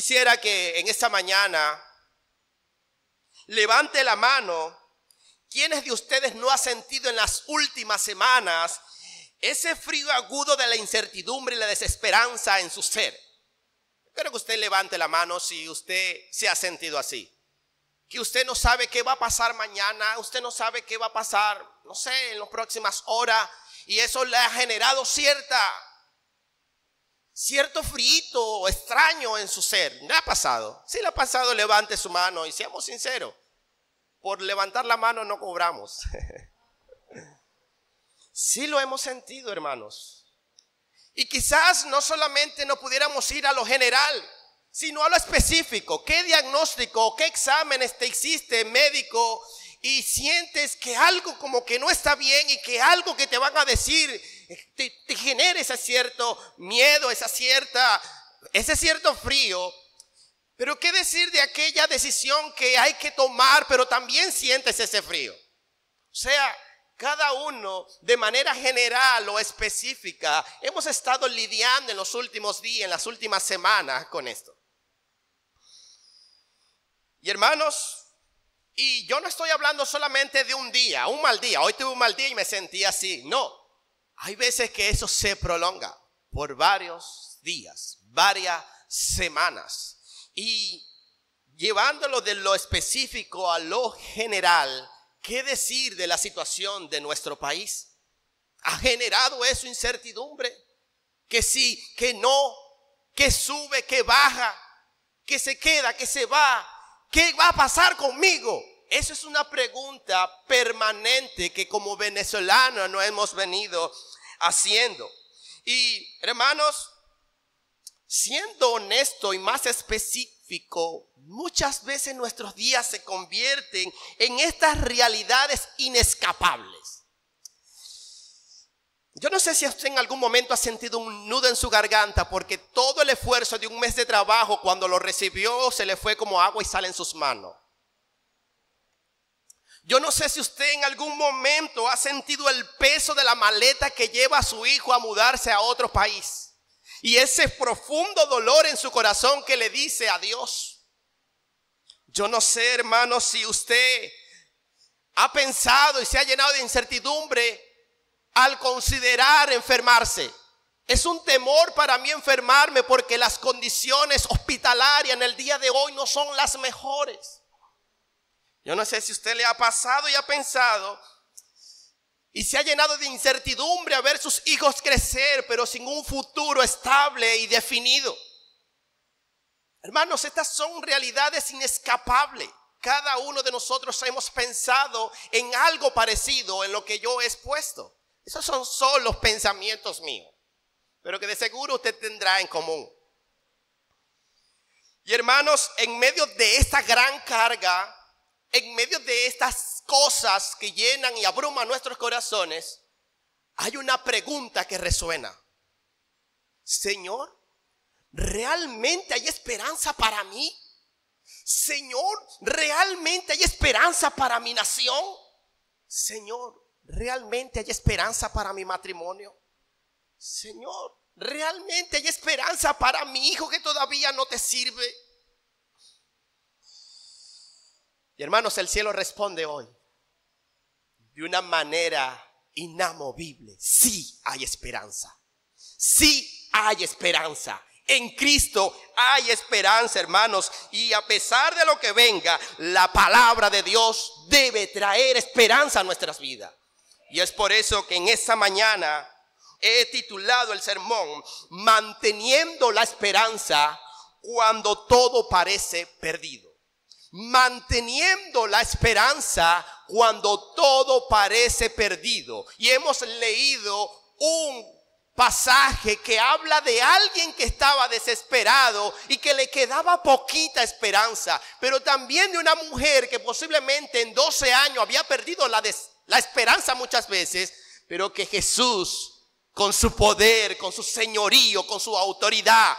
quisiera que en esta mañana levante la mano. ¿Quiénes de ustedes no ha sentido en las últimas semanas ese frío agudo de la incertidumbre y la desesperanza en su ser? Quiero que usted levante la mano si usted se ha sentido así. Que usted no sabe qué va a pasar mañana, usted no sabe qué va a pasar, no sé, en las próximas horas. Y eso le ha generado cierto frío extraño en su ser. ¿Le ha pasado? Si le ha pasado, levante su mano y seamos sinceros. Por levantar la mano no cobramos. Sí lo hemos sentido, hermanos. Y quizás no solamente no pudiéramos ir a lo general, sino a lo específico. ¿Qué diagnóstico, qué exámenes te hiciste médico y sientes que algo como que no está bien y que algo que te van a decir te genera ese cierto miedo, ese cierto frío? Pero qué decir de aquella decisión que hay que tomar, pero también sientes ese frío. O sea, cada uno de manera general o específica hemos estado lidiando en los últimos días, en las últimas semanas con esto. Y hermanos, y yo no estoy hablando solamente de un día, un mal día. Hoy tuve un mal día y me sentí así. No, hay veces que eso se prolonga por varios días, varias semanas. Y llevándolo de lo específico a lo general, ¿qué decir de la situación de nuestro país? ¿Ha generado eso incertidumbre? Que sí, que no, que sube, que baja, que se queda, que se va. ¿Qué va a pasar conmigo? Eso es una pregunta permanente que como venezolanos no hemos venido haciendo. Y hermanos, siendo honesto y más específico, muchas veces nuestros días se convierten en estas realidades inescapables. Yo no sé si usted en algún momento ha sentido un nudo en su garganta porque todo el esfuerzo de un mes de trabajo, cuando lo recibió, se le fue como agua y sal en sus manos. Yo no sé si usted en algún momento ha sentido el peso de la maleta que lleva a su hijo a mudarse a otro país. Y ese profundo dolor en su corazón que le dice adiós. Yo no sé, hermano, si usted ha pensado y se ha llenado de incertidumbre al considerar enfermarse. Es un temor para mí enfermarme porque las condiciones hospitalarias en el día de hoy no son las mejores. Yo no sé si a usted le ha pasado y ha pensado y se ha llenado de incertidumbre a ver sus hijos crecer, pero sin un futuro estable y definido. Hermanos, estas son realidades inescapables. Cada uno de nosotros hemos pensado en algo parecido en lo que yo he expuesto. Esos son solo pensamientos míos, pero que de seguro usted tendrá en común. Y hermanos, en medio de esta gran carga, en medio de estas cosas que llenan y abruman nuestros corazones, hay una pregunta que resuena. Señor, ¿realmente hay esperanza para mí? Señor, ¿realmente hay esperanza para mi nación? Señor, ¿realmente hay esperanza para mi matrimonio? Señor, ¿realmente hay esperanza para mi hijo que todavía no te sirve? Y hermanos, el cielo responde hoy de una manera inamovible. Sí hay esperanza. Sí hay esperanza. En Cristo hay esperanza, hermanos. Y a pesar de lo que venga, la palabra de Dios debe traer esperanza a nuestras vidas. Y es por eso que en esta mañana he titulado el sermón Manteniendo la esperanza cuando todo parece perdido. Manteniendo la esperanza cuando todo parece perdido. Y hemos leído un pasaje que habla de alguien que estaba desesperado y que le quedaba poquita esperanza, pero también de una mujer que posiblemente en 12 años había perdido la esperanza muchas veces, pero que Jesús, con su poder, con su señorío, con su autoridad,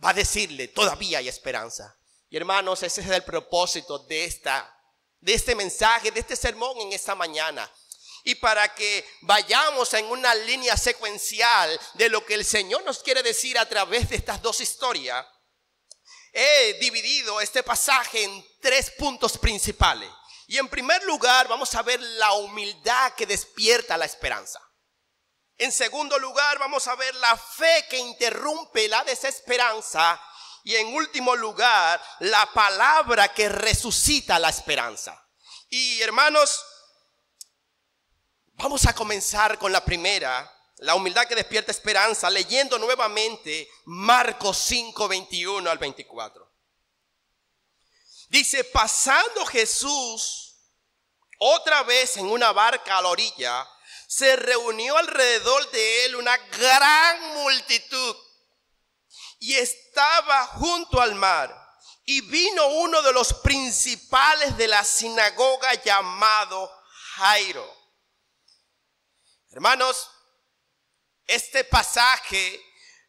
va a decirle: todavía hay esperanza. Y hermanos, ese es el propósito de este mensaje, de este sermón en esta mañana. Y para que vayamos en una línea secuencial de lo que el Señor nos quiere decir a través de estas dos historias, he dividido este pasaje en 3 puntos principales. Y en primer lugar vamos a ver la humildad que despierta la esperanza. En segundo lugar vamos a ver la fe que interrumpe la desesperanza. Y en último lugar, la palabra que resucita la esperanza. Y hermanos, vamos a comenzar con la primera, la humildad que despierta esperanza, leyendo nuevamente Marcos 5, 21 al 24. Dice, pasando Jesús otra vez en una barca a la orilla, se reunió alrededor de él una gran multitud y estaba junto al mar. Y vino uno de los principales de la sinagoga llamado Jairo. Hermanos, este pasaje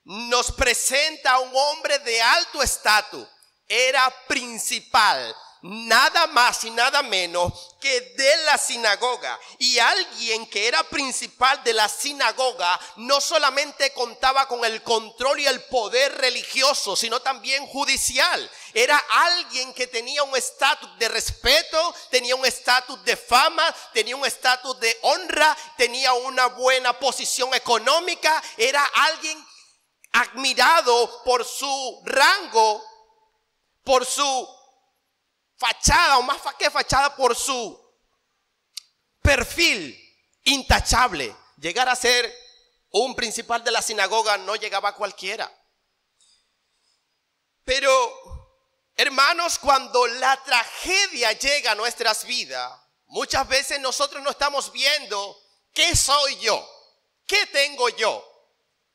nos presenta a un hombre de alto estatus. Era principal, nada más y nada menos que de la sinagoga. Y alguien que era principal de la sinagoga no solamente contaba con el control y el poder religioso, sino también judicial. Era alguien que tenía un estatus de respeto, tenía un estatus de fama, tenía un estatus de honra, tenía una buena posición económica. Era alguien admirado por su rango, por su fachada, o más que fachada, por su perfil intachable. Llegar a ser un principal de la sinagoga no llegaba a cualquiera. Pero, hermanos, cuando la tragedia llega a nuestras vidas, muchas veces nosotros no estamos viendo qué soy yo, qué tengo yo,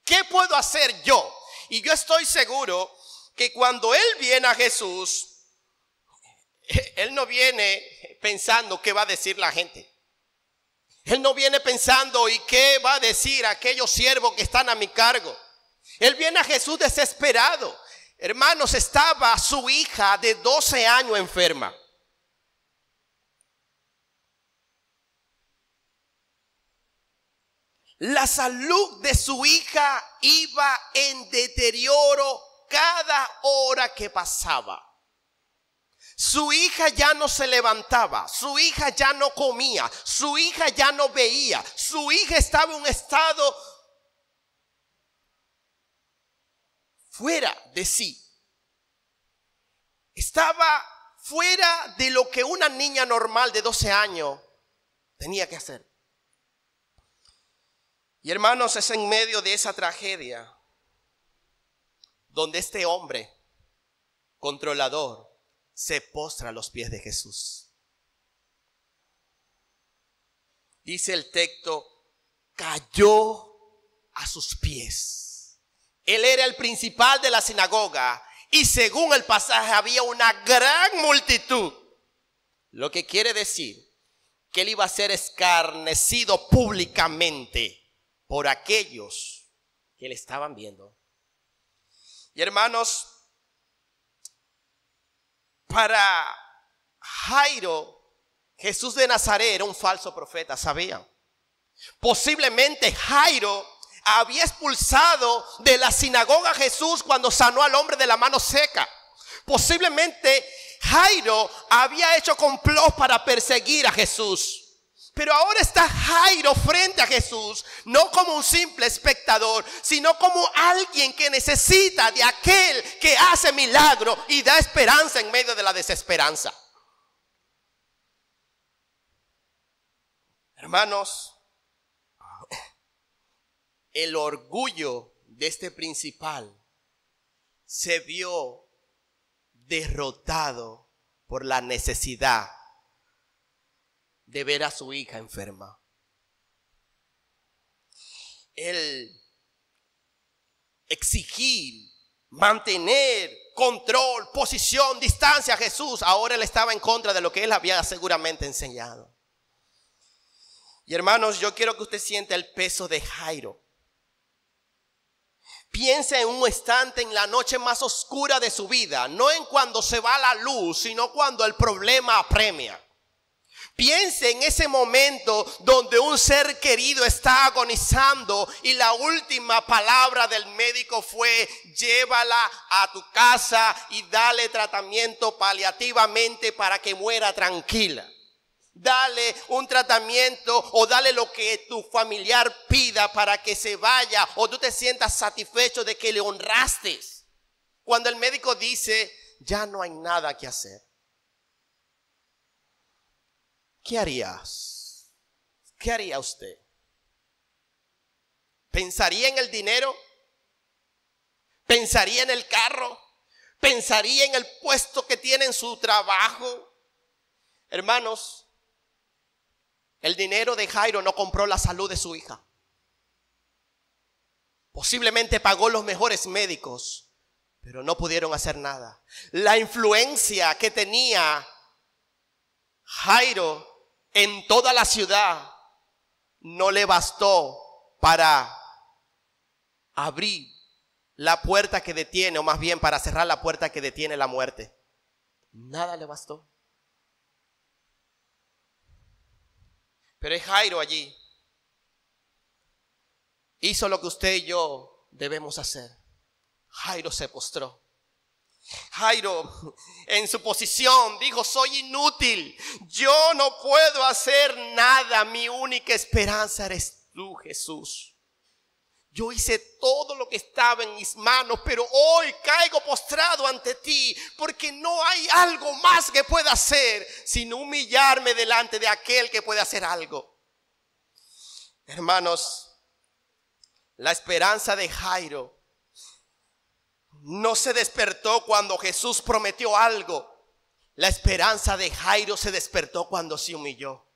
qué puedo hacer yo. Y yo estoy seguro que cuando Él viene a Jesús, Él no viene pensando qué va a decir la gente. Él no viene pensando y qué va a decir aquellos siervos que están a mi cargo. Él viene a Jesús desesperado. Hermanos, estaba su hija de 12 años enferma. La salud de su hija iba en deterioro cada hora que pasaba. Su hija ya no se levantaba, su hija ya no comía, su hija ya no veía, su hija estaba en un estado fuera de sí. Estaba fuera de lo que una niña normal de 12 años tenía que hacer. Y hermanos, es en medio de esa tragedia donde este hombre controlador se postra a los pies de Jesús. Dice el texto, cayó a sus pies. Él era el principal de la sinagoga y según el pasaje había una gran multitud. Lo que quiere decir que él iba a ser escarnecido públicamente por aquellos que le estaban viendo. Y hermanos, para Jairo, Jesús de Nazaret era un falso profeta, ¿sabían? Posiblemente Jairo había expulsado de la sinagoga a Jesús cuando sanó al hombre de la mano seca. Posiblemente Jairo había hecho complot para perseguir a Jesús. Pero ahora está Jairo frente a Jesús, no como un simple espectador, sino como alguien que necesita de aquel que hace milagro y da esperanza en medio de la desesperanza. Hermanos, el orgullo de este principal se vio derrotado por la necesidad de ver a su hija enferma. El exigir, mantener control, posición, distancia a Jesús, ahora él estaba en contra de lo que él había seguramente enseñado. Y hermanos, yo quiero que usted sienta el peso de Jairo. Piensa en un instante en la noche más oscura de su vida, no en cuando se va la luz, sino cuando el problema apremia. Piense en ese momento donde un ser querido está agonizando y la última palabra del médico fue: llévala a tu casa y dale tratamiento paliativamente para que muera tranquila. Dale un tratamiento o dale lo que tu familiar pida para que se vaya, o tú te sientas satisfecho de que le honraste. Cuando el médico dice: ya no hay nada que hacer, ¿qué harías? ¿Qué haría usted? ¿Pensaría en el dinero? ¿Pensaría en el carro? ¿Pensaría en el puesto que tiene en su trabajo? Hermanos, el dinero de Jairo no compró la salud de su hija. Posiblemente pagó los mejores médicos, pero no pudieron hacer nada. La influencia que tenía Jairo en toda la ciudad no le bastó para abrir la puerta que detiene, o más bien para cerrar la puerta que detiene la muerte. Nada le bastó. Pero es Jairo allí. Hizo lo que usted y yo debemos hacer. Jairo se postró. Jairo, en su posición, dijo: soy inútil, yo no puedo hacer nada, mi única esperanza eres tú, Jesús. Yo hice todo lo que estaba en mis manos, pero hoy caigo postrado ante ti, porque no hay algo más que pueda hacer sino humillarme delante de aquel que puede hacer algo. Hermanos, la esperanza de Jairo no se despertó cuando Jesús prometió algo. La esperanza de Jairo se despertó cuando se humilló.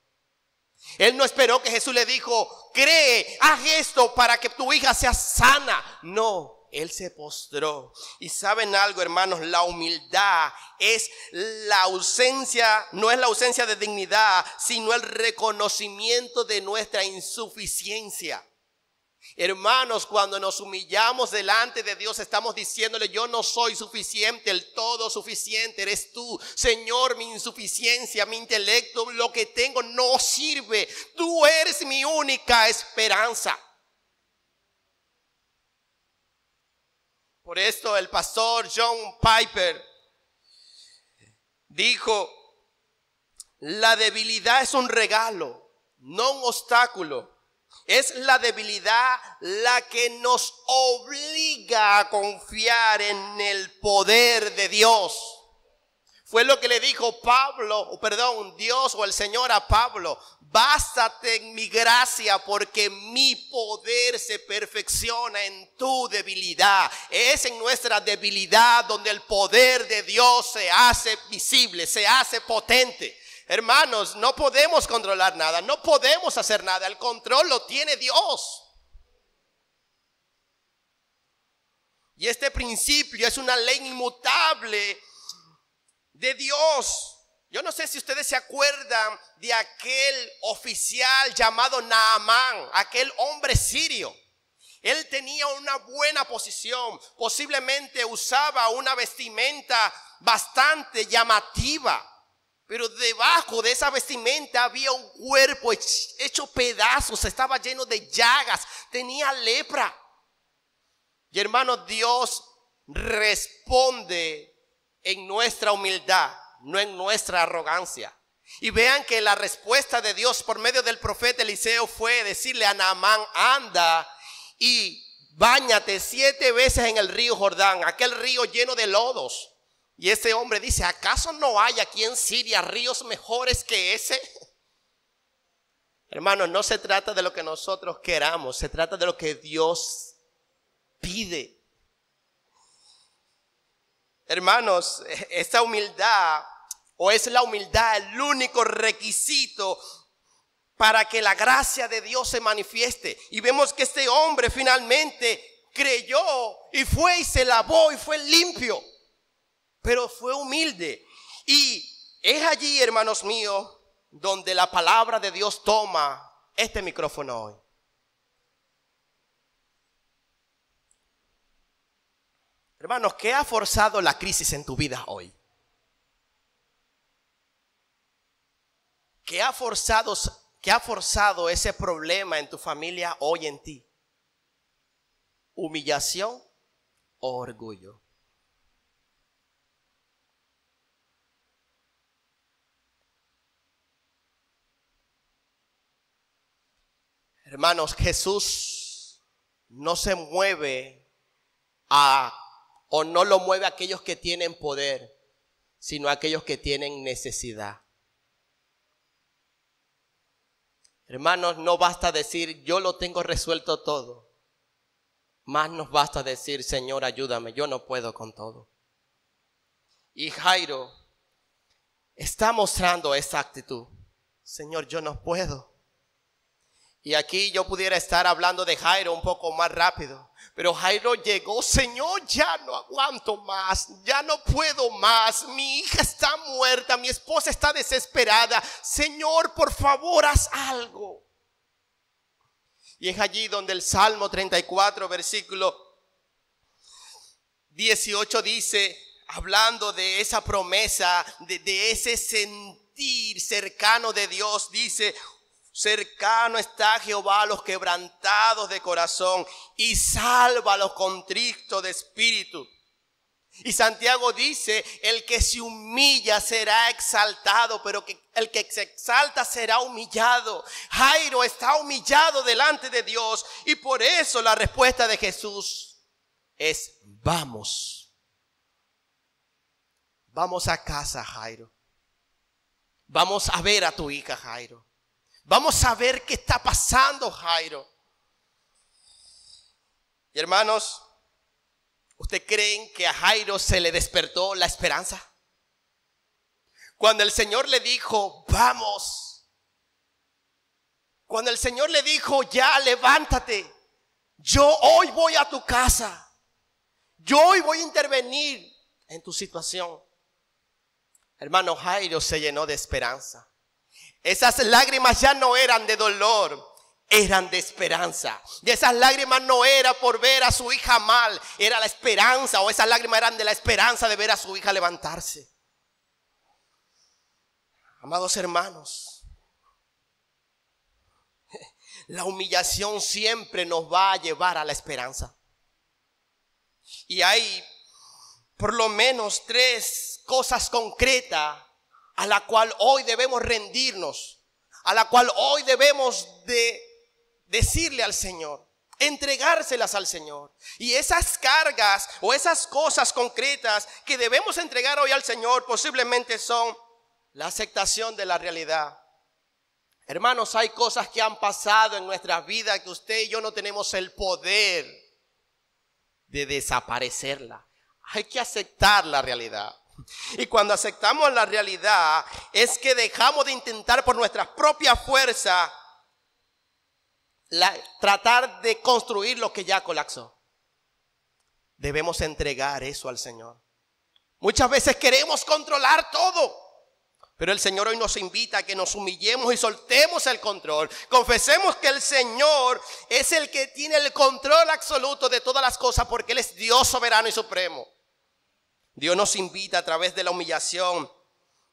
Él no esperó que Jesús le dijo: cree, haz esto para que tu hija sea sana. No, él se postró. Y saben algo, hermanos, la humildad es la ausencia, no es la ausencia de dignidad, sino el reconocimiento de nuestra insuficiencia. Hermanos, cuando nos humillamos delante de Dios, estamos diciéndole: yo no soy suficiente, el todo suficiente eres tú. Señor, mi insuficiencia, mi intelecto, lo que tengo no sirve. Tú eres mi única esperanza. Por esto el pastor John Piper dijo: la debilidad es un regalo, no un obstáculo. Es la debilidad la que nos obliga a confiar en el poder de Dios. Fue lo que le dijo Dios o el Señor a Pablo: bástate en mi gracia, porque mi poder se perfecciona en tu debilidad. Es en nuestra debilidad donde el poder de Dios se hace visible, se hace potente. Hermanos, no podemos controlar nada, no podemos hacer nada. El control lo tiene Dios. Y este principio es una ley inmutable de Dios. Yo no sé si ustedes se acuerdan de aquel oficial llamado Naamán, aquel hombre sirio. Él tenía una buena posición, posiblemente usaba una vestimenta bastante llamativa. Pero debajo de esa vestimenta había un cuerpo hecho pedazos, estaba lleno de llagas, tenía lepra. Y hermanos, Dios responde en nuestra humildad, no en nuestra arrogancia. Y vean que la respuesta de Dios por medio del profeta Eliseo fue decirle a Naamán: anda y báñate 7 veces en el río Jordán, aquel río lleno de lodos. Y ese hombre dice: ¿acaso no hay aquí en Siria ríos mejores que ese? Hermanos, no se trata de lo que nosotros queramos, se trata de lo que Dios pide. Hermanos, esta humildad, o es la humildad el único requisito para que la gracia de Dios se manifieste. Y vemos que este hombre finalmente creyó y fue y se lavó y fue limpio. Pero fue humilde. Y es allí, hermanos míos, donde la palabra de Dios toma este micrófono hoy. Hermanos, ¿qué ha forzado la crisis en tu vida hoy? ¿Qué ha forzado ese problema en tu familia hoy en ti? ¿Humillación o orgullo? Hermanos, Jesús no se mueve o no lo mueve a aquellos que tienen poder, sino a aquellos que tienen necesidad. Hermanos, no basta decir yo lo tengo resuelto todo. Más nos basta decir, Señor, ayúdame, yo no puedo con todo. Y Jairo está mostrando esa actitud. Señor, yo no puedo. Y aquí yo pudiera estar hablando de Jairo un poco más rápido. Pero Jairo llegó, Señor, ya no aguanto más, ya no puedo más. Mi hija está muerta, mi esposa está desesperada. Señor, por favor, haz algo. Y es allí donde el Salmo 34, versículo 18 dice, hablando de esa promesa, de ese sentir cercano de Dios, dice: cercano está Jehová a los quebrantados de corazón y salva a los contritos de espíritu. Y Santiago dice: el que se humilla será exaltado, pero el que se exalta será humillado. Jairo está humillado delante de Dios, y por eso la respuesta de Jesús es: vamos. Vamos a casa, Jairo. Vamos a ver a tu hija, Jairo. Vamos a ver qué está pasando, Jairo. Y hermanos, ¿usted creen que a Jairo se le despertó la esperanza? Cuando el Señor le dijo, vamos. Cuando el Señor le dijo, ya levántate. Yo hoy voy a tu casa. Yo hoy voy a intervenir en tu situación. Hermano, Jairo se llenó de esperanza. Esas lágrimas ya no eran de dolor, eran de esperanza. Y esas lágrimas no era por ver a su hija mal, era la esperanza, o esas lágrimas eran de la esperanza de ver a su hija levantarse. Amados hermanos, la humillación siempre nos va a llevar a la esperanza. Y hay por lo menos 3 cosas concretas a la cual hoy debemos rendirnos, a la cual hoy debemos de decirle al Señor, entregárselas al Señor. Y esas cargas o esas cosas concretas que debemos entregar hoy al Señor posiblemente son la aceptación de la realidad. Hermanos, hay cosas que han pasado en nuestras vidas que usted y yo no tenemos el poder de desaparecerla. Hay que aceptar la realidad. Y cuando aceptamos la realidad es que dejamos de intentar por nuestra propia fuerza tratar de construir lo que ya colapsó. Debemos entregar eso al Señor. Muchas veces queremos controlar todo, pero el Señor hoy nos invita a que nos humillemos y soltemos el control. Confesemos que el Señor es el que tiene el control absoluto de todas las cosas, porque Él es Dios soberano y supremo. Dios nos invita a través de la humillación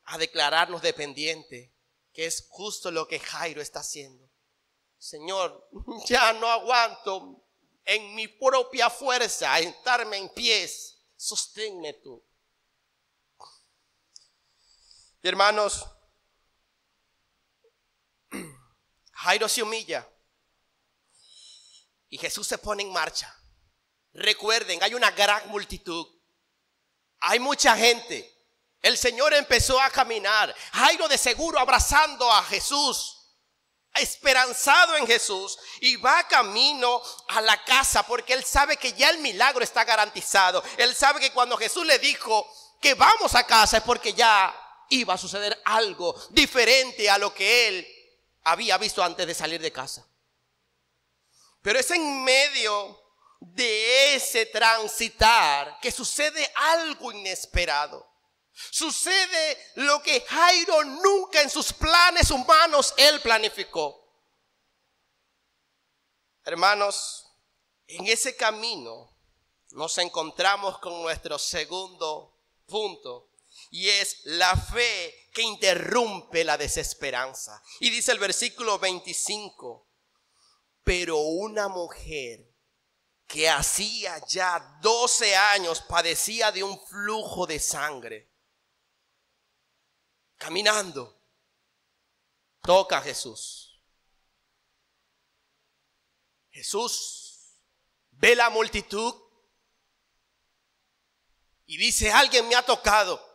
a declararnos dependientes, que es justo lo que Jairo está haciendo. Señor, ya no aguanto en mi propia fuerza estarme en pies, sosténme tú. Y hermanos, Jairo se humilla y Jesús se pone en marcha. Recuerden, hay una gran multitud. Hay mucha gente. El Señor empezó a caminar. Jairo de seguro abrazando a Jesús, esperanzado en Jesús, y va camino a la casa porque él sabe que ya el milagro está garantizado. Él sabe que cuando Jesús le dijo que vamos a casa es porque ya iba a suceder algo diferente a lo que él había visto antes de salir de casa. Pero es en medio de ese transitar que sucede algo inesperado. Sucede lo que Jairo nunca en sus planes humanos él planificó. Hermanos, en ese camino nos encontramos con nuestro segundo punto, Y es la fe que interrumpe la desesperanza. Y dice el versículo 25, pero una mujer que hacía ya 12 años padecía de un flujo de sangre, caminando, toca a Jesús. Jesús ve la multitud y dice, alguien me ha tocado.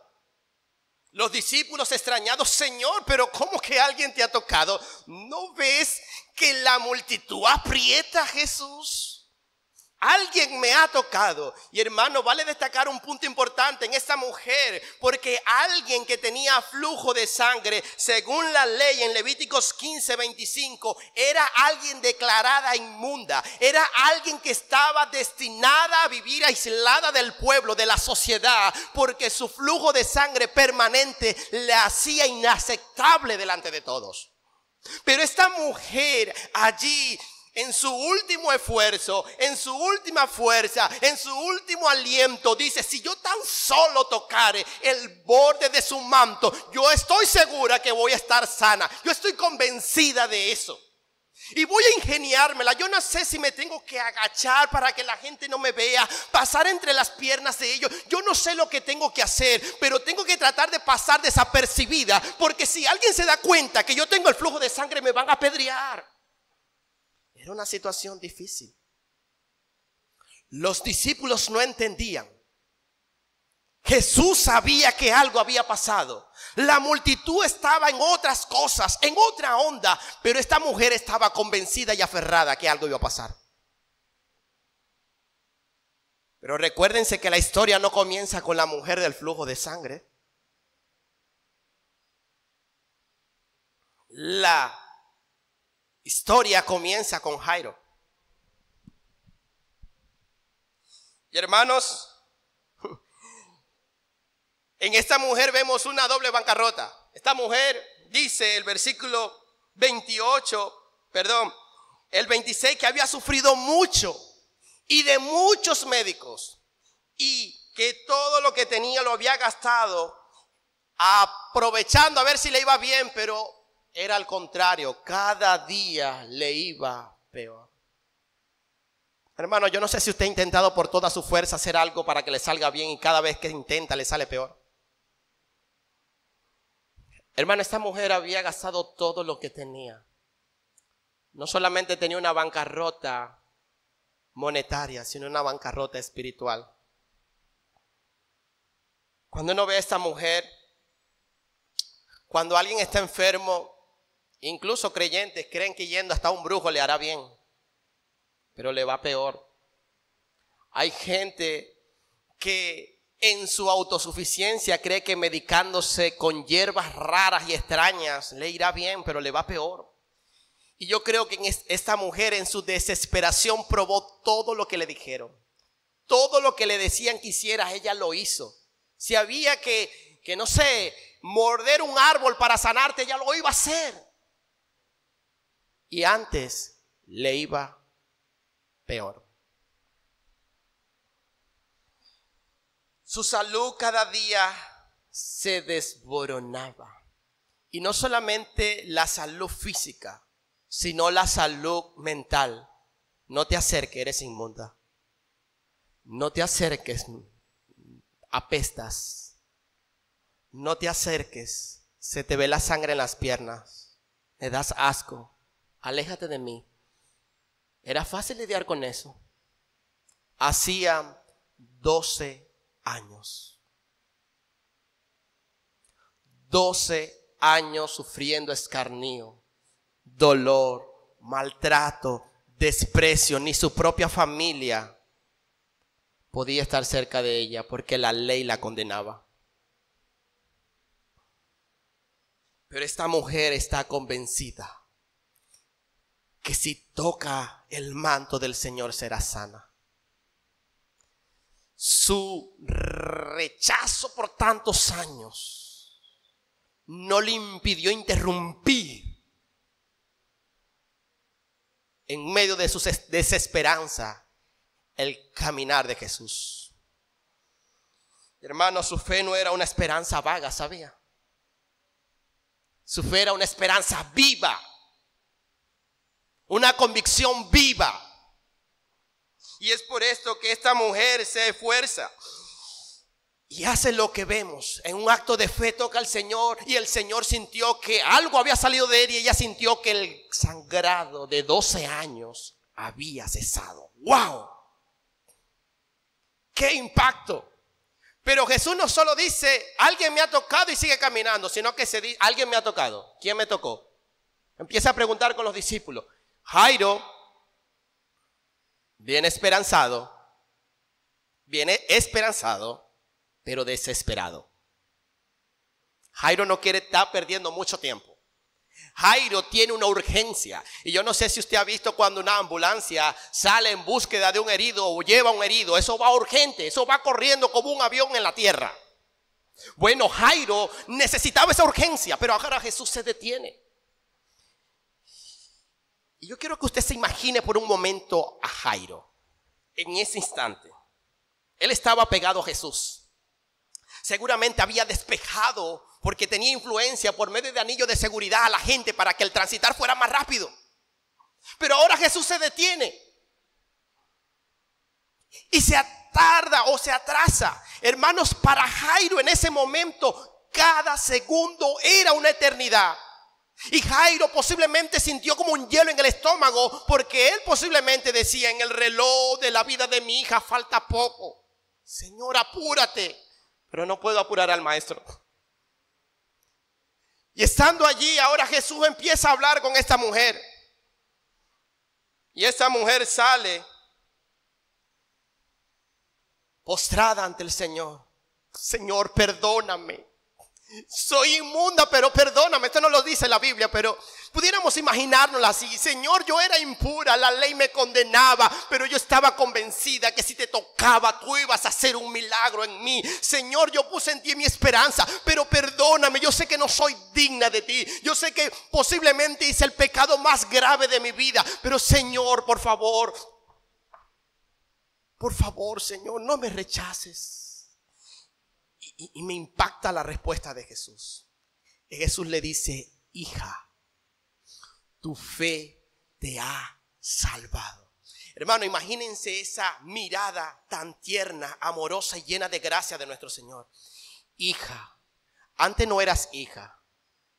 Los discípulos extrañados, Señor, pero ¿cómo que alguien te ha tocado? ¿No ves que la multitud aprieta a Jesús? Alguien me ha tocado. Y hermano, vale destacar un punto importante en esta mujer, porque alguien que tenía flujo de sangre, según la ley en Levíticos 15:25, era alguien declarada inmunda. Era alguien que estaba destinada a vivir aislada del pueblo, de la sociedad, porque su flujo de sangre permanente le hacía inaceptable delante de todos. Pero esta mujer allí, en su último esfuerzo, en su última fuerza, en su último aliento, dice, si yo tan solo tocare el borde de su manto, yo estoy segura que voy a estar sana. Yo estoy convencida de eso. Y voy a ingeniármela. Yo no sé si me tengo que agachar para que la gente no me vea, pasar entre las piernas de ellos. Yo no sé lo que tengo que hacer, pero tengo que tratar de pasar desapercibida, porque si alguien se da cuenta que yo tengo el flujo de sangre, me van a apedrear. Era una situación difícil. Los discípulos no entendían. Jesús sabía que algo había pasado. La multitud estaba en otras cosas, en otra onda, pero esta mujer estaba convencida y aferrada que algo iba a pasar. Pero recuérdense que la historia no comienza con la mujer del flujo de sangre. La historia comienza con Jairo. Y hermanos, en esta mujer vemos una doble bancarrota. Esta mujer dice el versículo 26, que había sufrido mucho y de muchos médicos, y que todo lo que tenía lo había gastado aprovechando a ver si le iba bien, pero era al contrario, cada día le iba peor. Hermano, yo no sé si usted ha intentado por toda su fuerza hacer algo para que le salga bien y cada vez que intenta le sale peor. Hermano, esta mujer había gastado todo lo que tenía. No solamente tenía una bancarrota monetaria, sino una bancarrota espiritual. Cuando uno ve a esta mujer, cuando alguien está enfermo, incluso creyentes creen que yendo hasta un brujo le hará bien, pero le va peor. Hay gente que en su autosuficiencia cree que medicándose con hierbas raras y extrañas le irá bien, pero le va peor. Y yo creo que esta mujer en su desesperación probó todo lo que le dijeron. Todo lo que le decían que hiciera, ella lo hizo. Si había que no sé, morder un árbol para sanarte, ella lo iba a hacer. Y antes le iba peor. Su salud cada día se desboronaba. Y no solamente la salud física, sino la salud mental. No te acerques, eres inmunda. No te acerques, apestas. No te acerques, se te ve la sangre en las piernas. Me das asco. Aléjate de mí. Era fácil lidiar con eso. Hacía 12 años. 12 años sufriendo escarnio, dolor, maltrato, desprecio. Ni su propia familia podía estar cerca de ella porque la ley la condenaba. Pero esta mujer está convencida que si toca el manto del Señor será sana. Su rechazo por tantos años no le impidió interrumpir en medio de su desesperanza el caminar de Jesús. Hermano, su fe no era una esperanza vaga, ¿sabía? Su fe era una esperanza viva, una convicción viva. Y es por esto que esta mujer se esfuerza y hace lo que vemos. En un acto de fe toca al Señor y el Señor sintió que algo había salido de él y ella sintió que el sangrado de 12 años había cesado. ¡Wow! ¡Qué impacto! Pero Jesús no solo dice, alguien me ha tocado y sigue caminando, sino que se dice, alguien me ha tocado. ¿Quién me tocó? Empieza a preguntar con los discípulos. Jairo viene esperanzado, pero desesperado. Jairo no quiere estar perdiendo mucho tiempo. Jairo tiene una urgencia. Y yo no sé si usted ha visto cuando una ambulancia sale en búsqueda de un herido o lleva a un herido. Eso va urgente, eso va corriendo como un avión en la tierra. Bueno, Jairo necesitaba esa urgencia, pero ahora Jesús se detiene. Y yo quiero que usted se imagine por un momento a Jairo. En ese instante, él estaba pegado a Jesús. Seguramente había despejado, porque tenía influencia por medio de anillo de seguridad a la gente para que el transitar fuera más rápido. Pero ahora Jesús se detiene y se tarda o se atrasa. Hermanos, para Jairo en ese momento cada segundo era una eternidad. Y Jairo posiblemente sintió como un hielo en el estómago, porque él posiblemente decía, en el reloj de la vida de mi hija falta poco. Señor, apúrate. Pero no puedo apurar al maestro. Y estando allí, ahora Jesús empieza a hablar con esta mujer. Y esta mujer sale postrada ante el Señor. Señor, perdóname. Soy inmunda, pero perdóname. Esto no lo dice la Biblia, pero pudiéramos imaginárnoslo así. Señor, yo era impura, la ley me condenaba, pero yo estaba convencida que si te tocaba, tú ibas a hacer un milagro en mí. Señor, yo puse en ti mi esperanza, pero perdóname. Yo sé que no soy digna de ti. Yo sé que posiblemente hice el pecado más grave de mi vida, pero Señor, por favor, Señor, no me rechaces. Y me impacta la respuesta de Jesús. Y Jesús le dice, hija, tu fe te ha salvado. Hermano, imagínense esa mirada tan tierna, amorosa y llena de gracia de nuestro Señor. Hija, antes no eras hija.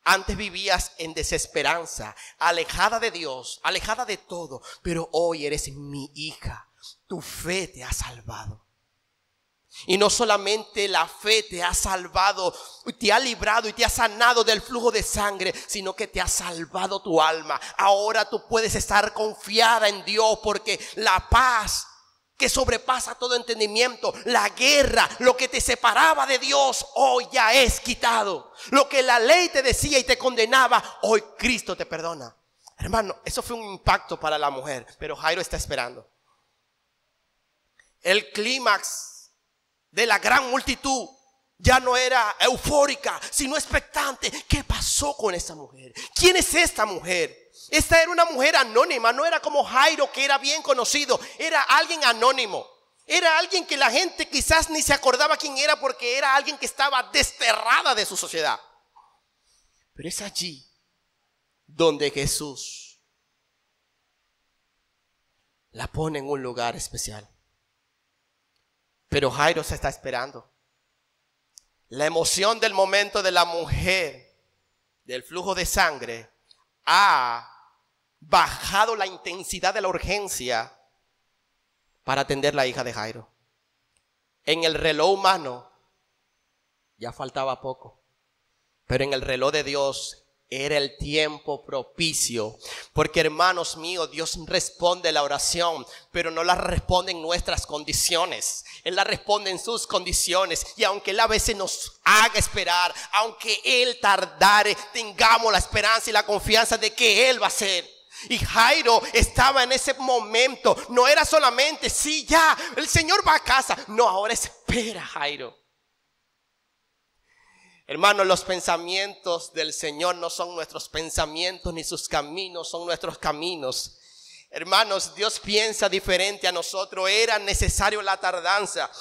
Antes vivías en desesperanza, alejada de Dios, alejada de todo. Pero hoy eres mi hija. Tu fe te ha salvado. Y no solamente la fe te ha salvado, te ha librado y te ha sanado del flujo de sangre, sino que te ha salvado tu alma. Ahora tú puedes estar confiada en Dios, porque la paz que sobrepasa todo entendimiento, la guerra, lo que te separaba de Dios, hoy ya es quitado. Lo que la ley te decía y te condenaba, hoy Cristo te perdona. Hermano, eso fue un impacto para la mujer, pero Jairo está esperando. El clímax de la gran multitud ya no era eufórica, sino expectante. ¿Qué pasó con esta mujer? ¿Quién es esta mujer? Esta era una mujer anónima, no era como Jairo, que era bien conocido. Era alguien anónimo. Era alguien que la gente quizás ni se acordaba quién era, porque era alguien que estaba desterrada de su sociedad. Pero es allí donde Jesús la pone en un lugar especial. Pero Jairo se está esperando. La emoción del momento de la mujer, del flujo de sangre, ha bajado la intensidad de la urgencia para atender la hija de Jairo. En el reloj humano ya faltaba poco, pero en el reloj de Dios era el tiempo propicio. Porque, hermanos míos, Dios responde la oración, pero no la responde en nuestras condiciones. Él la responde en sus condiciones. Y aunque Él a veces nos haga esperar, aunque Él tardare, tengamos la esperanza y la confianza de que Él va a hacer. Y Jairo estaba en ese momento. No era solamente, sí, ya, el Señor va a casa. No, ahora espera, Jairo. Hermanos, los pensamientos del Señor no son nuestros pensamientos, ni sus caminos son nuestros caminos. Hermanos, Dios piensa diferente a nosotros. Era necesario la tardanza.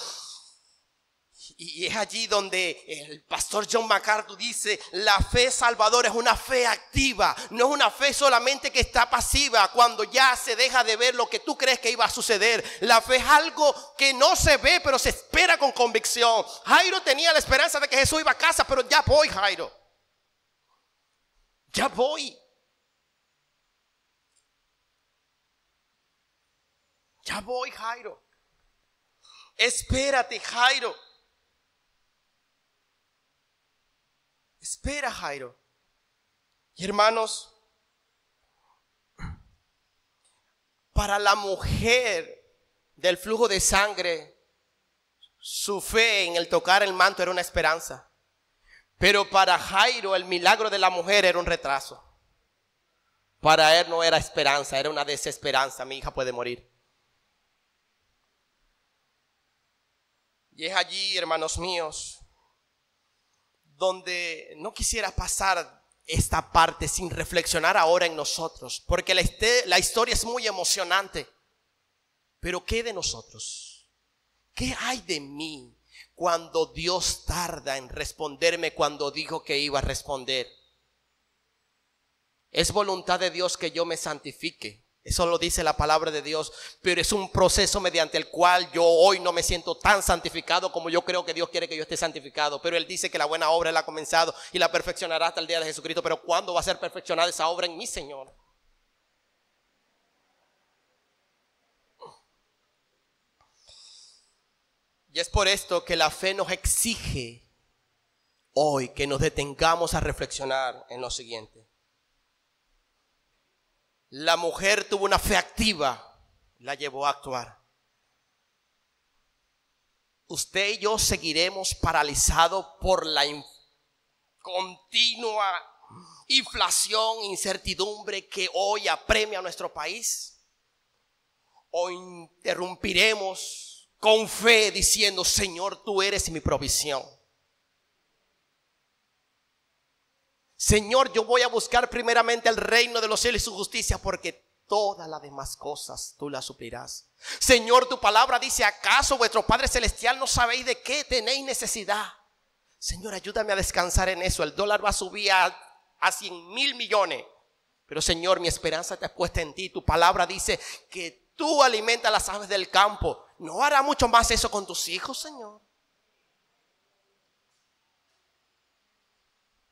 Y es allí donde el pastor John MacArthur dice: la fe salvadora es una fe activa, no es una fe solamente que está pasiva cuando ya se deja de ver lo que tú crees que iba a suceder. La fe es algo que no se ve, pero se espera con convicción. Jairo tenía la esperanza de que Jesús iba a casa, pero ya voy, Jairo. Ya voy. Ya voy, Jairo. Espérate, Jairo. Espera, Jairo. Y hermanos, para la mujer del flujo de sangre, su fe en el tocar el manto era una esperanza. Pero para Jairo el milagro de la mujer era un retraso. Para él no era esperanza, era una desesperanza. Mi hija puede morir. Y es allí, hermanos míos, donde no quisiera pasar esta parte sin reflexionar ahora en nosotros, porque la historia es muy emocionante. Pero ¿qué de nosotros? ¿Qué hay de mí cuando Dios tarda en responderme cuando dijo que iba a responder? Es voluntad de Dios que yo me santifique. Eso lo dice la palabra de Dios, pero es un proceso mediante el cual yo hoy no me siento tan santificado como yo creo que Dios quiere que yo esté santificado. Pero Él dice que la buena obra Él ha comenzado y la perfeccionará hasta el día de Jesucristo. Pero ¿cuándo va a ser perfeccionada esa obra en mi Señor? Y es por esto que la fe nos exige hoy que nos detengamos a reflexionar en lo siguiente. La mujer tuvo una fe activa, la llevó a actuar. Usted y yo seguiremos paralizados por la continua inflación, incertidumbre que hoy apremia a nuestro país. O interrumpiremos con fe diciendo: Señor, tú eres mi provisión. Señor, yo voy a buscar primeramente el reino de los cielos y su justicia, porque todas las demás cosas tú las suplirás. Señor, tu palabra dice: ¿acaso vuestro Padre Celestial no sabéis de qué tenéis necesidad? Señor, ayúdame a descansar en eso. El dólar va a subir a 100,000 millones. Pero Señor, mi esperanza está puesta en ti. Tu palabra dice que tú alimentas las aves del campo. ¿No hará mucho más eso con tus hijos, Señor?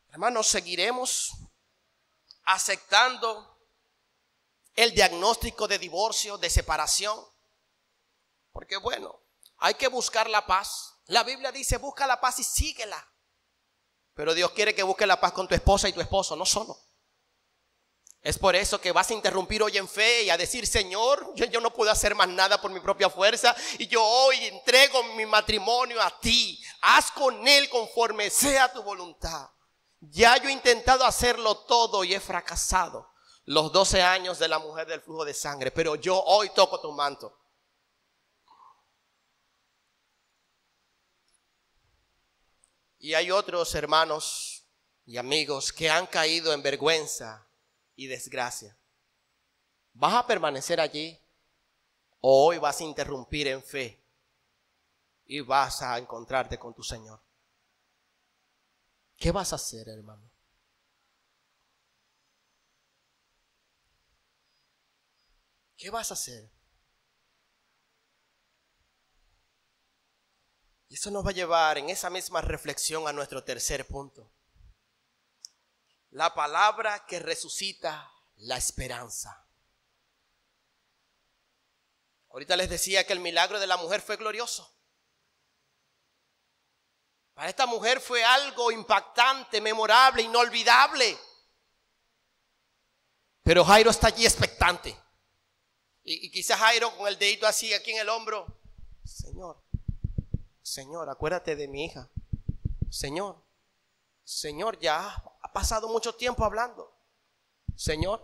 Hermanos, seguiremos aceptando el diagnóstico de divorcio, de separación. Porque bueno, hay que buscar la paz. La Biblia dice: busca la paz y síguela. Pero Dios quiere que busques la paz con tu esposa y tu esposo, no solo. Es por eso que vas a interrumpir hoy en fe y a decir: Señor, yo no puedo hacer más nada por mi propia fuerza, y yo hoy entrego mi matrimonio a ti. Haz con él conforme sea tu voluntad. Ya yo he intentado hacerlo todo y he fracasado. Los 12 años de la mujer del flujo de sangre, pero yo hoy toco tu manto. Y hay otros hermanos y amigos que han caído en vergüenza y desgracia. ¿Vas a permanecer allí o hoy vas a interrumpir en fe y vas a encontrarte con tu Señor? ¿Qué vas a hacer, hermano? ¿Qué vas a hacer? Y eso nos va a llevar en esa misma reflexión a nuestro tercer punto. La palabra que resucita la esperanza. Ahorita les decía que el milagro de la mujer fue glorioso. Para esta mujer fue algo impactante, memorable, inolvidable. Pero Jairo está allí expectante. Y quizás Jairo con el dedito así aquí en el hombro: Señor, acuérdate de mi hija. Señor, ya ha pasado mucho tiempo hablando. Señor,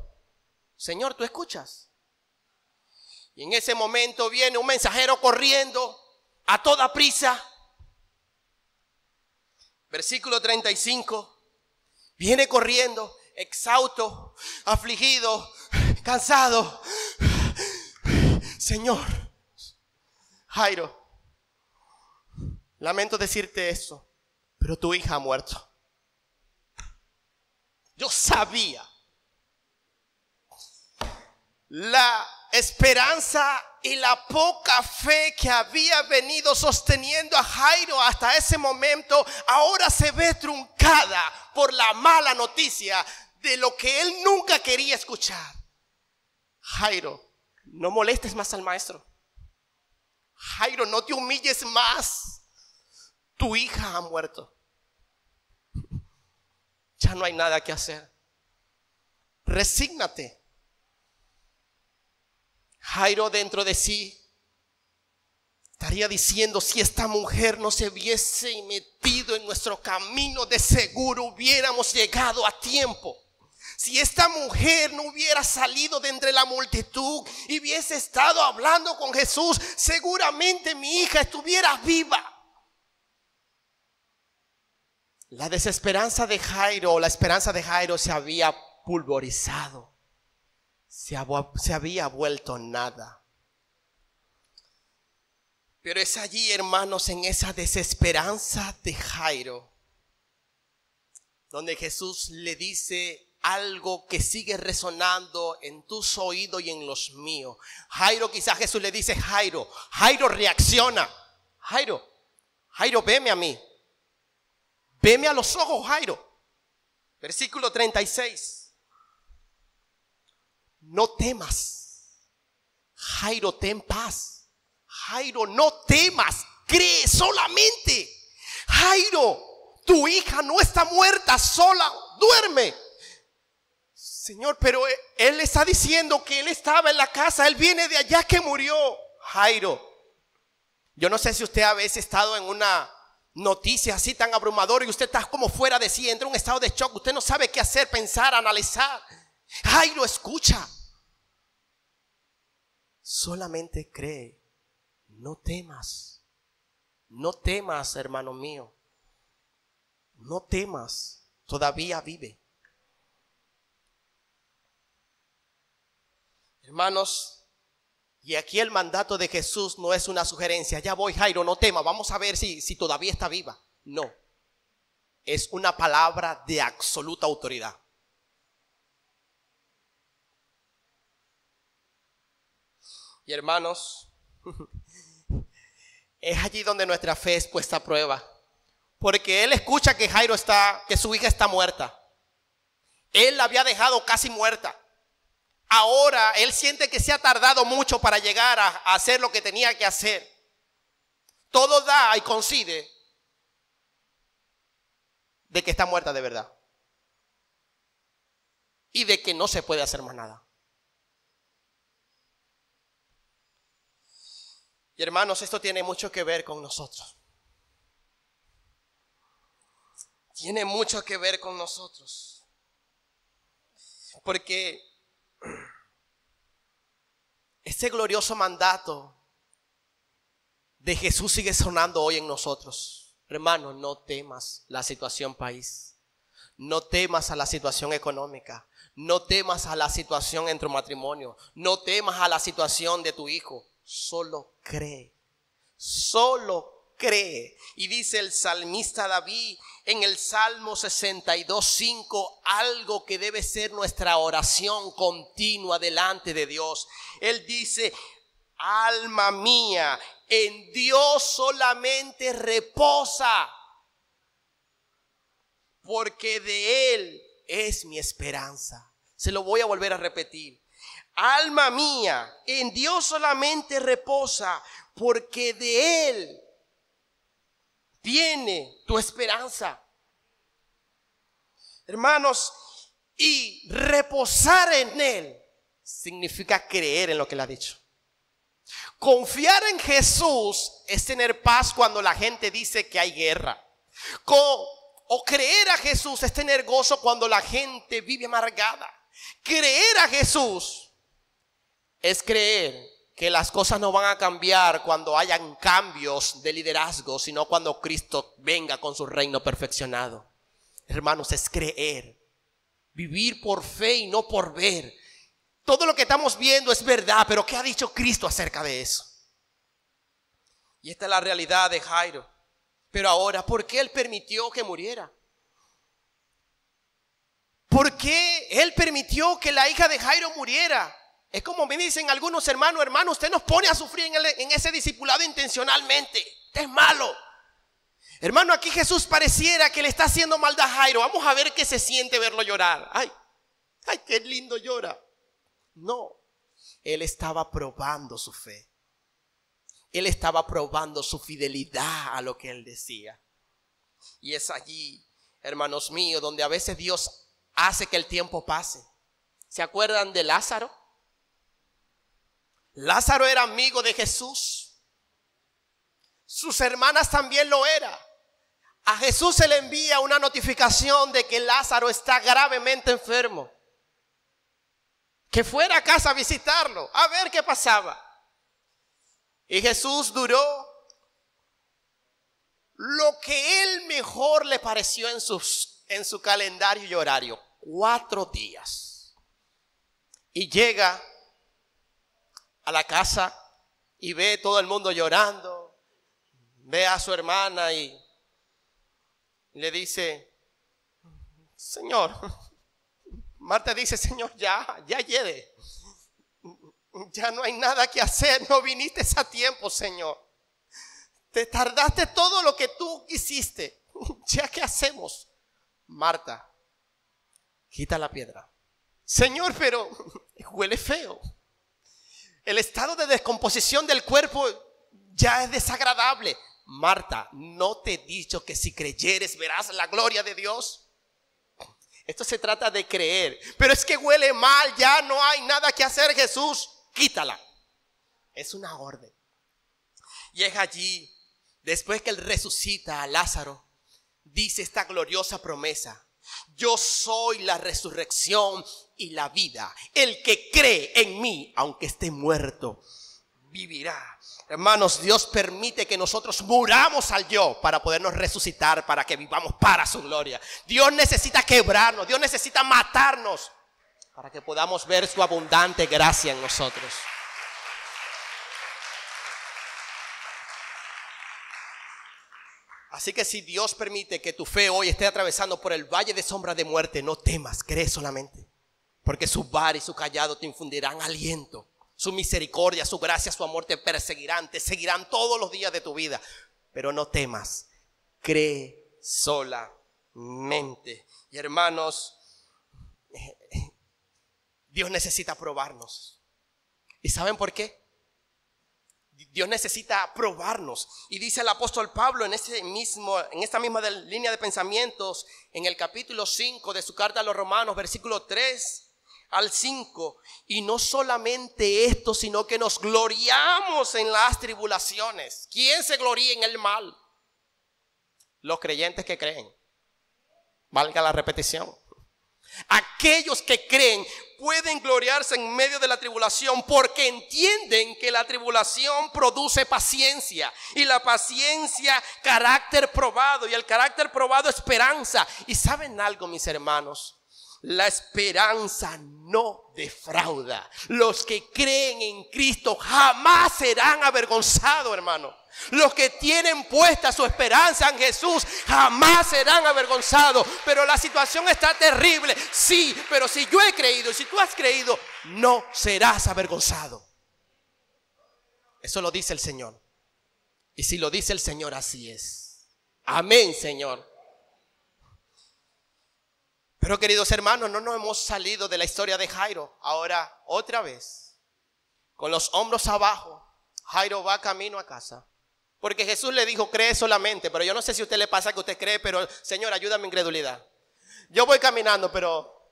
¿tú escuchas? Y en ese momento viene un mensajero corriendo a toda prisa. Versículo 35. Viene corriendo, exhausto, afligido, cansado. Señor, Jairo, lamento decirte esto, pero tu hija ha muerto. Yo sabía. La esperanza y la poca fe que había venido sosteniendo a Jairo hasta ese momento, ahora se ve truncada por la mala noticia de lo que él nunca quería escuchar. Jairo, no molestes más al maestro. Jairo, no te humilles más. Tu hija ha muerto. Ya no hay nada que hacer. Resígnate. Jairo dentro de sí estaría diciendo: si esta mujer no se hubiese metido en nuestro camino, de seguro hubiéramos llegado a tiempo. Si esta mujer no hubiera salido de entre la multitud y hubiese estado hablando con Jesús, seguramente mi hija estuviera viva. La desesperanza de Jairo, la esperanza de Jairo se había pulverizado. Se había vuelto nada. Pero es allí, hermanos, en esa desesperanza de Jairo, donde Jesús le dice algo que sigue resonando en tus oídos y en los míos. Jairo, quizás Jesús le dice: Jairo, reacciona. Jairo, veme a mí. Veme a los ojos, Jairo. Versículo 36. No temas, Jairo, ten paz. Jairo, no temas, cree solamente. Jairo, tu hija no está muerta, sola, duerme. Señor, pero él está diciendo que él estaba en la casa, él viene de allá que murió. Jairo, yo no sé si usted a veces ha estado en una noticia así tan abrumadora y usted está como fuera de sí, entra en un estado de shock, usted no sabe qué hacer, pensar, analizar. Jairo, escucha. Solamente cree. No temas. No temas, hermano mío. No temas. Todavía vive. Hermanos, y aquí el mandato de Jesús no es una sugerencia. Ya voy, Jairo, no temas. Vamos a ver si todavía está viva. No. Es una palabra de absoluta autoridad. Y hermanos, es allí donde nuestra fe es puesta a prueba. Porque él escucha que que su hija está muerta. Él la había dejado casi muerta. Ahora él siente que se ha tardado mucho para llegar a hacer lo que tenía que hacer. Todo da y coincide de que está muerta de verdad. Y de que no se puede hacer más nada. Y hermanos, esto tiene mucho que ver con nosotros. Tiene mucho que ver con nosotros. Porque este glorioso mandato de Jesús sigue sonando hoy en nosotros. Hermano, no temas la situación país. No temas a la situación económica. No temas a la situación en tu matrimonio. No temas a la situación de tu hijo. Solo cree. Solo cree. Y dice el salmista David en el Salmo 62:5, algo que debe ser nuestra oración continua delante de Dios. Él dice: alma mía, en Dios solamente reposa, porque de Él es mi esperanza. Se lo voy a volver a repetir. Alma mía, en Dios solamente reposa, porque de Él viene tu esperanza. Hermanos, y reposar en Él significa creer en lo que Él ha dicho. Confiar en Jesús es tener paz cuando la gente dice que hay guerra. O creer a Jesús es tener gozo cuando la gente vive amargada. Creer a Jesús es creer que las cosas no van a cambiar cuando hayan cambios de liderazgo, sino cuando Cristo venga con su reino perfeccionado. Hermanos, es creer. Vivir por fe y no por ver. Todo lo que estamos viendo es verdad, pero ¿qué ha dicho Cristo acerca de eso? Y esta es la realidad de Jairo. Pero ahora, ¿por qué Él permitió que muriera? ¿Por qué Él permitió que la hija de Jairo muriera? Es como me dicen algunos hermanos, hermano, usted nos pone a sufrir en ese discipulado intencionalmente. Usted es malo. Hermano, aquí Jesús pareciera que le está haciendo maldad a Jairo. Vamos a ver qué se siente verlo llorar. Ay, qué lindo llora. No, Él estaba probando su fe. Él estaba probando su fidelidad a lo que Él decía. Y es allí, hermanos míos, donde a veces Dios hace que el tiempo pase. ¿Se acuerdan de Lázaro? Lázaro era amigo de Jesús. Sus hermanas también lo eran. A Jesús se le envía una notificación de que Lázaro está gravemente enfermo. Que fuera a casa a visitarlo, a ver qué pasaba. Y Jesús duró lo que él mejor le pareció en su calendario y horario, 4 días. Y llega a la casa y ve todo el mundo llorando. Ve a su hermana y le dice, Señor, Marta dice, Señor, ya llegue. Ya no hay nada que hacer, no viniste a tiempo, Señor. Te tardaste todo lo que tú quisiste. ¿Ya qué hacemos? Marta, quita la piedra. Señor, pero huele feo. El estado de descomposición del cuerpo ya es desagradable. Marta, ¿no te he dicho que si creyeres verás la gloria de Dios? Esto se trata de creer. Pero es que huele mal, ya no hay nada que hacer, Jesús. Quítala. Es una orden. Y es allí, después que Él resucita a Lázaro, dice esta gloriosa promesa: yo soy la resurrección y la vida. El que cree en mí, aunque esté muerto, vivirá. Hermanos, Dios permite que nosotros muramos al yo para podernos resucitar, para que vivamos para su gloria. Dios necesita quebrarnos, Dios necesita matarnos para que podamos ver su abundante gracia en nosotros. Así que si Dios permite que tu fe hoy esté atravesando por el valle de sombra de muerte, no temas, cree solamente. Porque su vara y su callado te infundirán aliento. Su misericordia, su gracia, su amor te perseguirán, te seguirán todos los días de tu vida. Pero no temas, cree solamente. Y hermanos, Dios necesita probarnos. ¿Y saben por qué? Dios necesita probarnos. Y dice el apóstol Pablo en esta misma línea de pensamientos, en el capítulo 5 de su carta a los Romanos, versículo 3 al 5. Y no solamente esto, sino que nos gloriamos en las tribulaciones. ¿Quién se gloría en el mal? Los creyentes que creen. Valga la repetición. Aquellos que creen pueden gloriarse en medio de la tribulación porque entienden que la tribulación produce paciencia, y la paciencia carácter probado, y el carácter probado esperanza. Y ¿saben algo, mis hermanos? La esperanza no defrauda. Los que creen en Cristo jamás serán avergonzados, hermano. Los que tienen puesta su esperanza en Jesús jamás serán avergonzados. Pero la situación está terrible, sí, pero si yo he creído y si tú has creído, no serás avergonzado. Eso lo dice el Señor. Y si lo dice el Señor, así es. Amén, Señor. Pero queridos hermanos, no nos hemos salido de la historia de Jairo. Ahora, otra vez, con los hombros abajo, Jairo va camino a casa. Porque Jesús le dijo, cree solamente. Pero yo no sé si a usted le pasa que usted cree, pero Señor, ayúdame en incredulidad. Yo voy caminando, pero...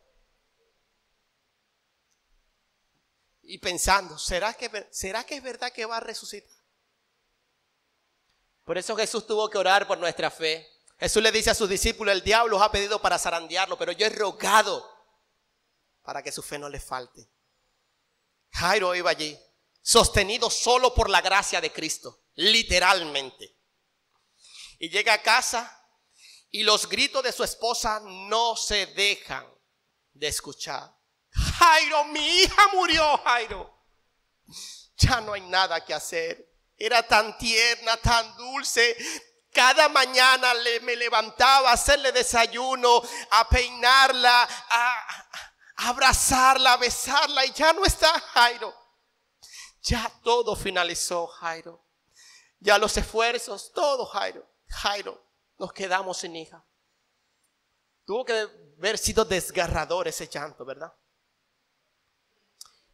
Y pensando, ¿será que es verdad que va a resucitar? Por eso Jesús tuvo que orar por nuestra fe. Jesús le dice a sus discípulos, el diablo os ha pedido para zarandearlo, pero yo he rogado para que su fe no le falte. Jairo iba allí, sostenido solo por la gracia de Cristo, literalmente. Y llega a casa y los gritos de su esposa no se dejan de escuchar. Jairo, mi hija murió, Jairo. Ya no hay nada que hacer. Era tan tierna, tan dulce. Cada mañana me levantaba a hacerle desayuno, a peinarla, a abrazarla, a besarla, y ya no está Jairo. Ya todo finalizó, Jairo. Ya los esfuerzos, todo, Jairo. Jairo, nos quedamos sin hija. Tuvo que haber sido desgarrador ese llanto, ¿verdad?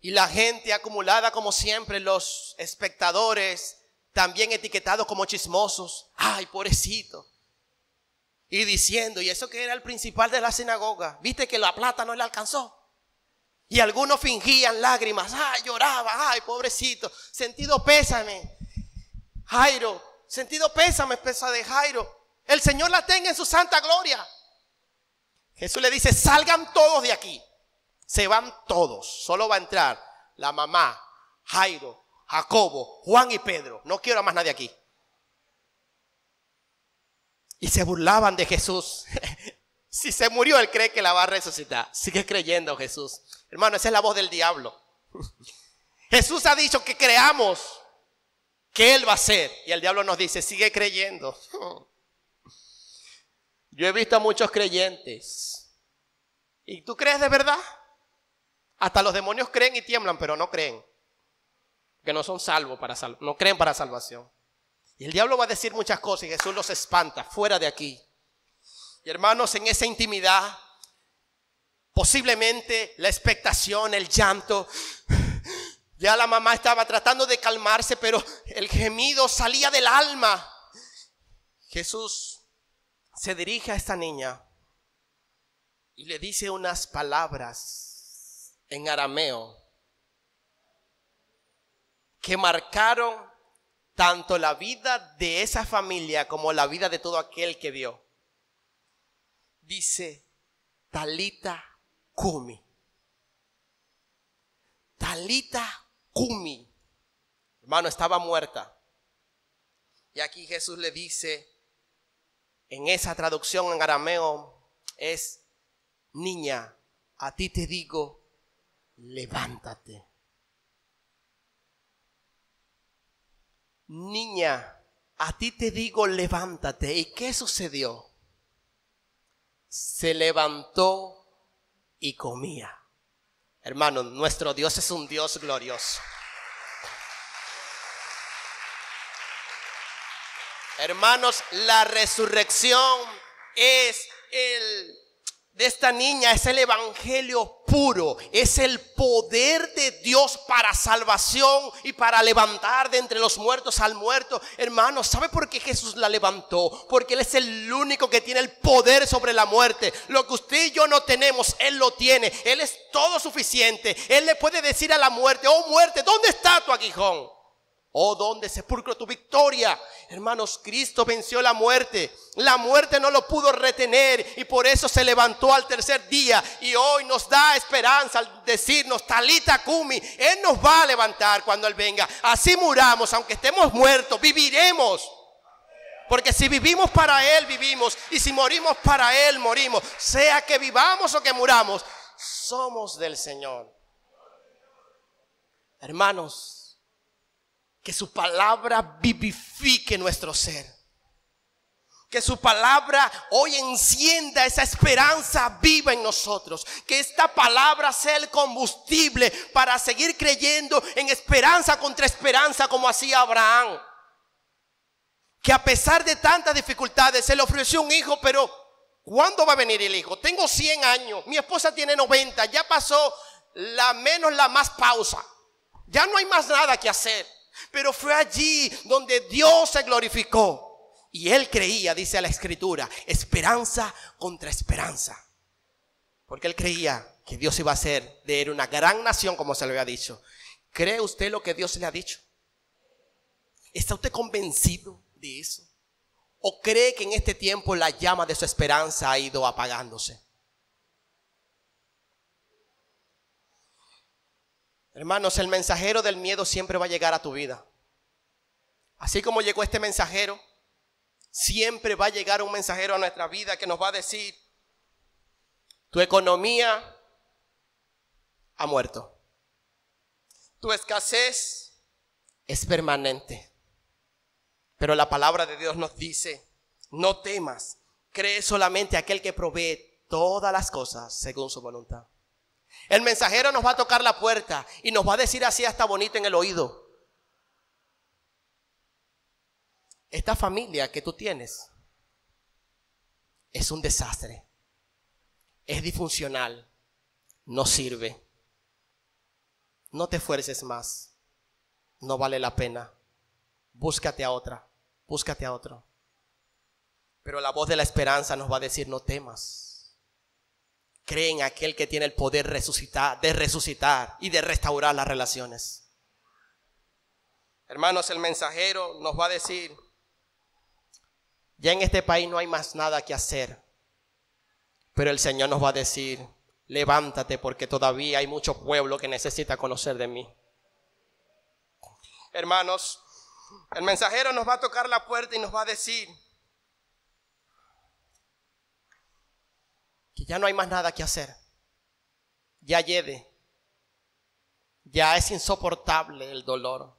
Y la gente acumulada como siempre, los espectadores también etiquetados como chismosos. Ay, pobrecito. Y diciendo, y eso que era el principal de la sinagoga, viste que la plata no le alcanzó. Y algunos fingían lágrimas, ay, lloraba, ay, pobrecito. Sentido pésame, Jairo, sentido pésame, pesa de Jairo. El Señor la tenga en su santa gloria. Jesús le dice, salgan todos de aquí. Se van todos, solo va a entrar la mamá, Jairo, Jacobo, Juan y Pedro. No quiero a más nadie aquí. Y se burlaban de Jesús. Si se murió, él cree que la va a resucitar. Sigue creyendo Jesús. Hermano, esa es la voz del diablo. Jesús ha dicho que creamos que Él va a hacer. Y el diablo nos dice, sigue creyendo. Yo he visto a muchos creyentes. ¿Y tú crees de verdad? Hasta los demonios creen y tiemblan, pero no creen. Que no son salvos no creen para salvación. Y el diablo va a decir muchas cosas y Jesús los espanta, fuera de aquí. Y hermanos, en esa intimidad, posiblemente la expectación, el llanto, ya la mamá estaba tratando de calmarse, pero el gemido salía del alma. Jesús se dirige a esta niña y le dice unas palabras en arameo que marcaron tanto la vida de esa familia como la vida de todo aquel que vio. Dice, Talita Kumi. Talita Kumi. Hermano, estaba muerta. Y aquí Jesús le dice, en esa traducción en arameo, es, niña, a ti te digo, levántate. Niña, a ti te digo, levántate. ¿Y qué sucedió? Se levantó y comía. Hermano, nuestro Dios es un Dios glorioso. Hermanos, la resurrección es de esta niña, es el evangelio puro, es el poder de Dios para salvación y para levantar de entre los muertos al muerto. Hermanos, ¿sabe por qué Jesús la levantó? Porque Él es el único que tiene el poder sobre la muerte. Lo que usted y yo no tenemos, Él lo tiene. Él es todo suficiente. Él le puede decir a la muerte, oh muerte, ¿dónde está tu aguijón? Oh, ¿dónde, sepulcro, tu victoria? Hermanos, Cristo venció la muerte. La muerte no lo pudo retener y por eso se levantó al tercer día. Y hoy nos da esperanza al decirnos, Talita Kumi, Él nos va a levantar cuando Él venga. Así muramos, aunque estemos muertos, viviremos. Porque si vivimos para Él, vivimos. Y si morimos para Él, morimos. Sea que vivamos o que muramos, somos del Señor. Hermanos, que su palabra vivifique nuestro ser. Que su palabra hoy encienda esa esperanza viva en nosotros. Que esta palabra sea el combustible para seguir creyendo en esperanza contra esperanza como hacía Abraham. Que a pesar de tantas dificultades se le ofreció un hijo, pero ¿cuándo va a venir el hijo? Tengo 100 años, mi esposa tiene 90, ya pasó la más pausa. Ya no hay más nada que hacer. Pero fue allí donde Dios se glorificó. Y él creía, dice la Escritura, esperanza contra esperanza. Porque él creía que Dios iba a hacer de él una gran nación, como se le había dicho. ¿Cree usted lo que Dios le ha dicho? ¿Está usted convencido de eso? ¿O cree que en este tiempo la llama de su esperanza ha ido apagándose? Hermanos, el mensajero del miedo siempre va a llegar a tu vida. Así como llegó este mensajero, siempre va a llegar un mensajero a nuestra vida que nos va a decir, tu economía ha muerto. Tu escasez es permanente. Pero la palabra de Dios nos dice No temas. Cree solamente a aquel que provee todas las cosas según su voluntad. El mensajero nos va a tocar la puerta y nos va a decir así hasta bonito en el oído: esta familia que tú tienes es un desastre, es disfuncional, no sirve, no te esfuerces más, no vale la pena, búscate a otra, búscate a otro. Pero la voz de la esperanza nos va a decir: no temas, cree en aquel que tiene el poder de resucitar y de restaurar las relaciones. Hermanos, el mensajero nos va a decir: ya en este país no hay más nada que hacer. Pero el Señor nos va a decir: levántate, porque todavía hay mucho pueblo que necesita conocer de mí. Hermanos, el mensajero nos va a tocar la puerta y nos va a decir que ya no hay más nada que hacer. Ya hiede. Ya es insoportable el dolor.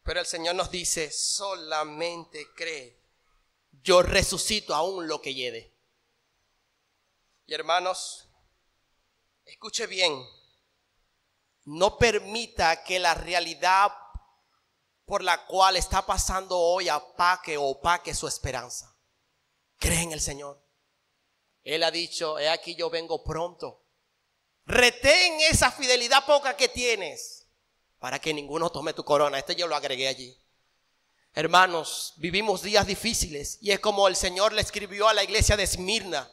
Pero el Señor nos dice: solamente cree, yo resucito aún lo que hiede. Y hermanos, escuche bien, no permita que la realidad por la cual está pasando hoy opaque su esperanza. Cree en el Señor. Él ha dicho: he aquí yo vengo pronto. Retén esa fidelidad poca que tienes para que ninguno tome tu corona. Yo lo agregué allí. Hermanos, vivimos días difíciles y es como el Señor le escribió a la iglesia de Esmirna: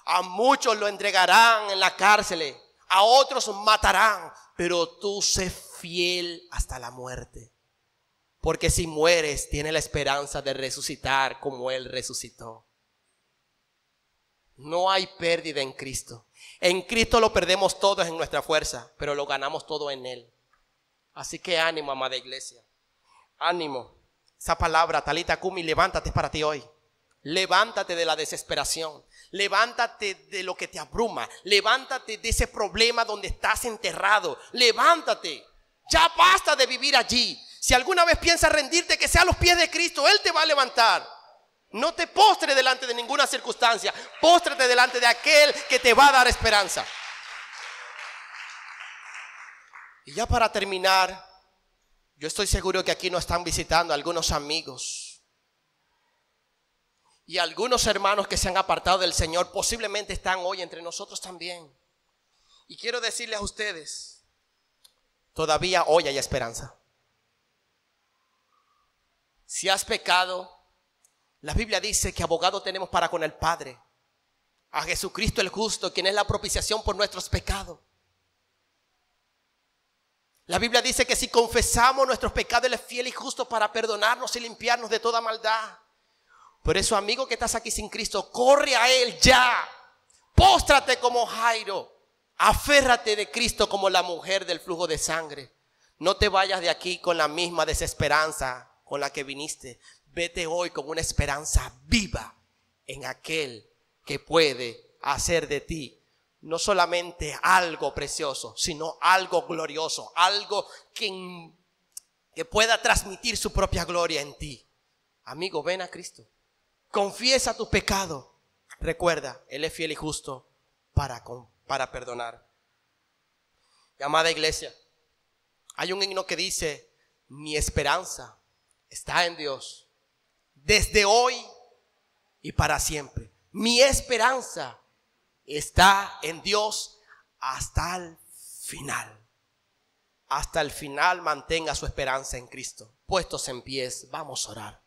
a muchos lo entregarán en la cárcel, a otros matarán, pero tú sé fiel hasta la muerte. Porque si mueres, tienes la esperanza de resucitar como Él resucitó. No hay pérdida en Cristo. En Cristo lo perdemos todo en nuestra fuerza, pero lo ganamos todo en Él. Así que ánimo, amada iglesia. Ánimo. Esa palabra, Talita Kumi, levántate, para ti hoy. Levántate de la desesperación. Levántate de lo que te abruma. Levántate de ese problema donde estás enterrado. Levántate. Ya basta de vivir allí. Si alguna vez piensas rendirte, que sea a los pies de Cristo. Él te va a levantar. No te postres delante de ninguna circunstancia. Póstrate delante de aquel que te va a dar esperanza. Y ya para terminar, yo estoy seguro que aquí nos están visitando algunos amigos y algunos hermanos que se han apartado del Señor. Posiblemente están hoy entre nosotros también. Y quiero decirles a ustedes: todavía hoy hay esperanza. Si has pecado, la Biblia dice que abogado tenemos para con el Padre, a Jesucristo el justo, quien es la propiciación por nuestros pecados. La Biblia dice que si confesamos nuestros pecados, Él es fiel y justo para perdonarnos y limpiarnos de toda maldad. Por eso, amigo que estás aquí sin Cristo, corre a Él ya. Póstrate como Jairo. Aférrate de Cristo como la mujer del flujo de sangre. No te vayas de aquí con la misma desesperanza con la que viniste. Vete hoy con una esperanza viva en aquel que puede hacer de ti no solamente algo precioso, sino algo glorioso, algo que pueda transmitir su propia gloria en ti. Amigo, ven a Cristo. Confiesa tu pecado. Recuerda, Él es fiel y justo para perdonar. Y amada iglesia, hay un himno que dice: mi esperanza está en Dios, desde hoy y para siempre. Mi esperanza está en Dios hasta el final. Hasta el final mantenga su esperanza en Cristo. Puestos en pies, vamos a orar.